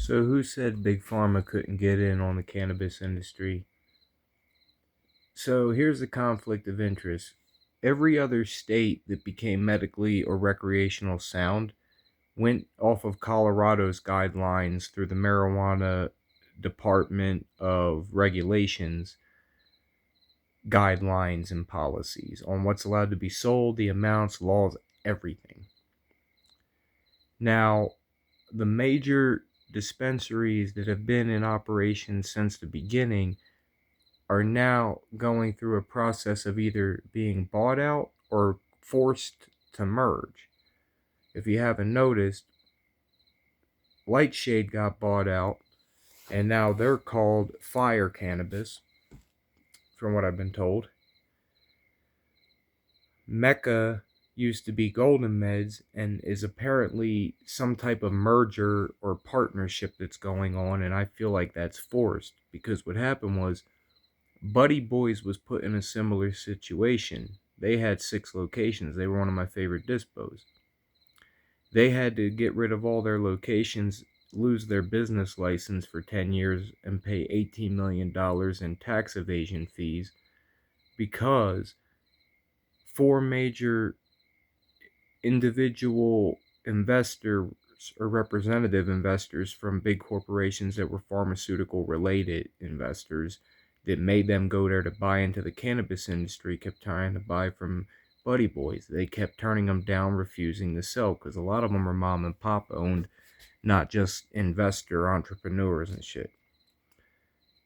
So who said Big Pharma couldn't get in on the cannabis industry? So here's the conflict of interest. Every other state that became medically or recreational sound went off of Colorado's guidelines through the Marijuana Department of Regulations guidelines and policies on what's allowed to be sold, the amounts, laws, everything. Now, the major dispensaries that have been in operation since the beginning are now going through a process of either being bought out or forced to merge. If you haven't noticed, Lightshade got bought out, and now they're called Fire Cannabis, from what I've been told. Mecca used to be Golden Meds and is apparently some type of merger or partnership that's going on, and I feel like that's forced because what happened was Buddy Boys was put in a similar situation. They had 6 locations. They were one of my favorite dispos. They had to get rid of all their locations, lose their business license for 10 years, and pay $18 million in tax evasion fees because 4 major individual investors or representative investors from big corporations that were pharmaceutical related investors that made them go there to buy into the cannabis industry kept trying to buy from Buddy Boys. They kept turning them down, refusing to sell because a lot of them are mom and pop owned, not just investor entrepreneurs and shit.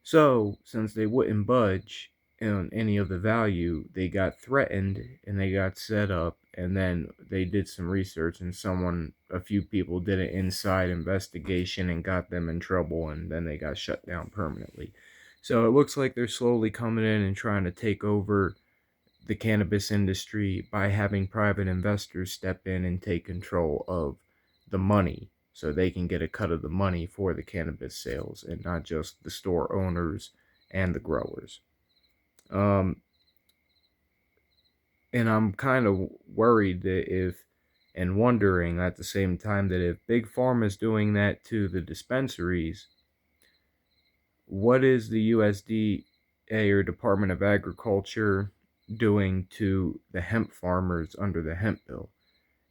So, since they wouldn't budge on any of the value, they got threatened and they got set up, and then they did some research, and a few people did an inside investigation and got them in trouble, and then they got shut down permanently. So it looks like they're slowly coming in and trying to take over the cannabis industry by having private investors step in and take control of the money so they can get a cut of the money for the cannabis sales and not just the store owners and the growers. Um, and I'm kind of worried that and wondering at the same time that if Big Pharma is doing that to the dispensaries, what is the USDA or Department of Agriculture doing to the hemp farmers under the hemp bill,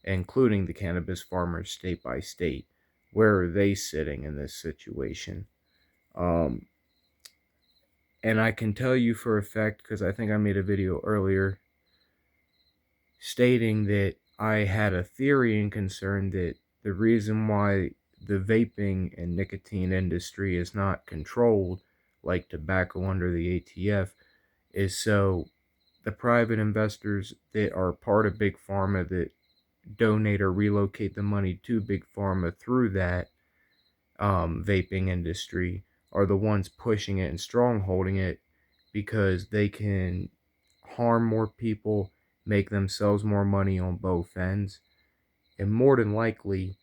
including the cannabis farmers state by state? Where are they sitting in this situation? Um, and I can tell you for a fact, because I think I made a video earlier stating that I had a theory and concern that the reason why the vaping and nicotine industry is not controlled like tobacco under the ATF is so the private investors that are part of Big Pharma that donate or relocate the money to Big Pharma through that vaping industry are the ones pushing it and strongholding it because they can harm more people, make themselves more money on both ends, and more than likely,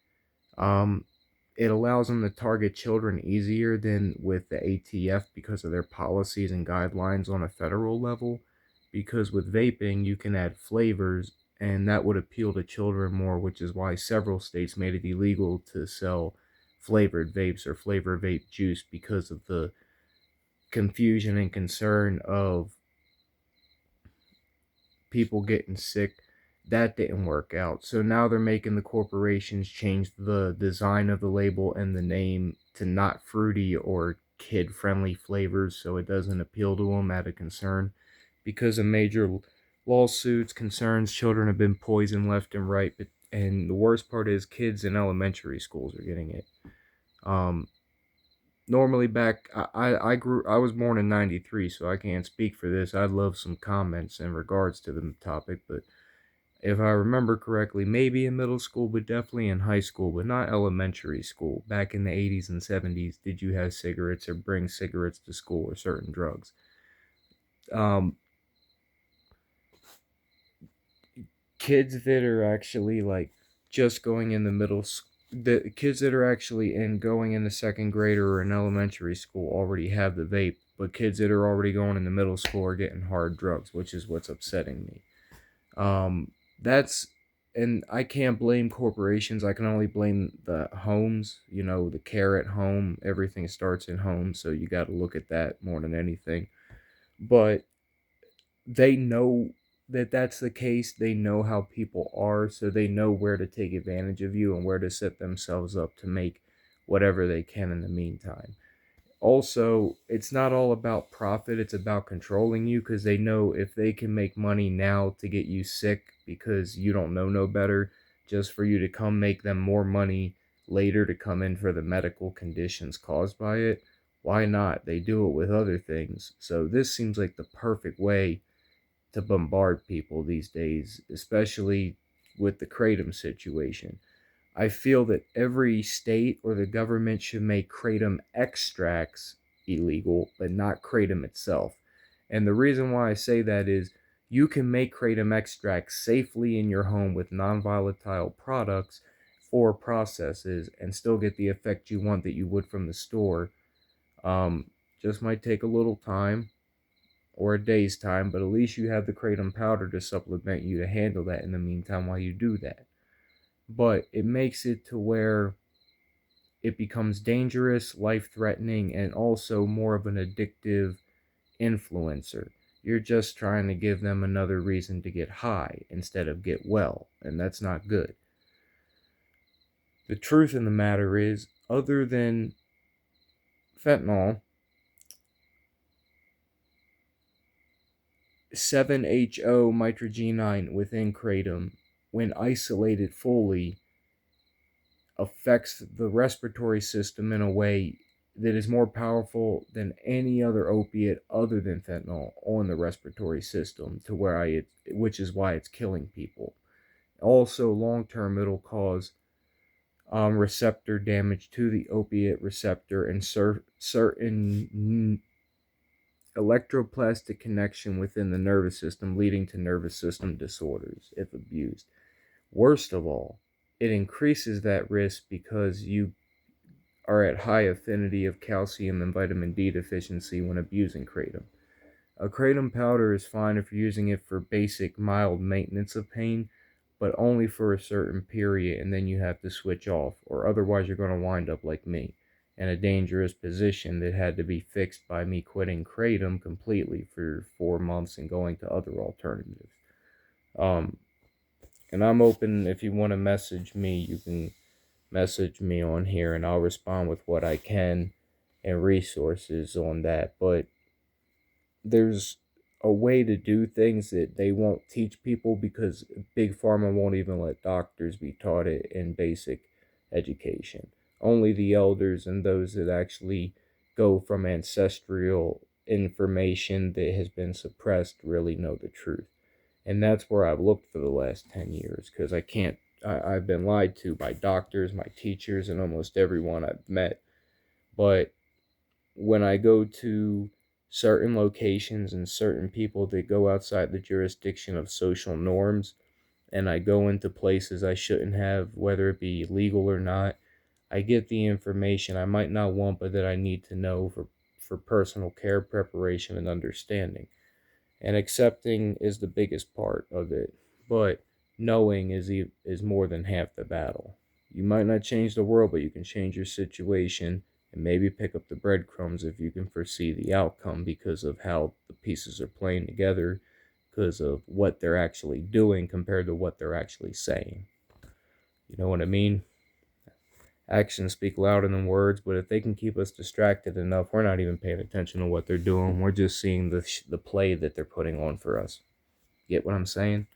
um, it allows them to target children easier than with the ATF because of their policies and guidelines on a federal level. Because with vaping, you can add flavors, and that would appeal to children more, which is why several states made it illegal to sell flavored vapes or flavor vape juice because of the confusion and concern of people getting sick. That didn't work out. So now they're making the corporations change the design of the label and the name to not fruity or kid friendly flavors so it doesn't appeal to them out of concern. Because of major lawsuits, concerns, children have been poisoned left and right. And the worst part is kids in elementary schools are getting it. Normally back I was born in 93, so I can't speak for this. I'd love some comments in regards to the topic, but if I remember correctly, maybe in middle school, but definitely in high school, but not elementary school. Back in the 80s and 70s, did you have cigarettes or bring cigarettes to school or certain drugs? Um, Kids that are actually like just going in the the kids that are actually in going in the second grade or in elementary school already have the vape, but kids that are already going in the middle school are getting hard drugs, which is what's upsetting me. That's and I can't blame corporations. I can only blame the homes, the care at home. Everything starts in home, so you got to look at that more than anything. But they know that that's the case. They know how people are, so they know where to take advantage of you and where to set themselves up to make whatever they can in the meantime. Also, it's not all about profit, it's about controlling you, because they know if they can make money now to get you sick because you don't know no better, just for you to come make them more money later to come in for the medical conditions caused by it, why not? They do it with other things. So this seems like the perfect way to bombard people these days, especially with the kratom situation. I feel that every state or the government should make kratom extracts illegal, but not kratom itself. And the reason why I say that is you can make kratom extracts safely in your home with non volatile products or processes and still get the effect you want that you would from the store. Um, just might take a little time or a day's time, but at least you have the kratom powder to supplement you to handle that in the meantime while you do that. But it makes it to where it becomes dangerous, life threatening, and also more of an addictive influencer. You're just trying to give them another reason to get high instead of get well, and that's not good. The truth in the matter is, other than fentanyl, 7-HO mitrogenine within kratom, when isolated fully, affects the respiratory system in a way that is more powerful than any other opiate other than fentanyl on the respiratory system, to where which is why it's killing people. Also, long term, it'll cause receptor damage to the opiate receptor and certain electroplastic connection within the nervous system, leading to nervous system disorders if abused. Worst of all, it increases that risk because you are at high affinity of calcium and vitamin D deficiency when abusing kratom. A kratom powder is fine if you're using it for basic mild maintenance of pain, but only for a certain period, and then you have to switch off, or otherwise you're going to wind up like me, in a dangerous position that had to be fixed by me quitting kratom completely for 4 months and going to other alternatives. Um, and I'm open. If you want to message me, you can message me on here and I'll respond with what I can and resources on that. But there's a way to do things that they won't teach people because Big Pharma won't even let doctors be taught it in basic education. Only the elders and those that actually go from ancestral information that has been suppressed really know the truth. And that's where I've looked for the last 10 years, because I've been lied to by doctors, my teachers, and almost everyone I've met. But when I go to certain locations and certain people that go outside the jurisdiction of social norms, and I go into places I shouldn't have, whether it be legal or not, I get the information I might not want, but that I need to know for personal care preparation and understanding. And accepting is the biggest part of it, but knowing is more than half the battle. You might not change the world, but you can change your situation and maybe pick up the breadcrumbs if you can foresee the outcome because of how the pieces are playing together, because of what they're actually doing compared to what they're actually saying. You know what I mean? Actions speak louder than words, but if they can keep us distracted enough, we're not even paying attention to what they're doing. We're just seeing the play that they're putting on for us. Get what I'm saying?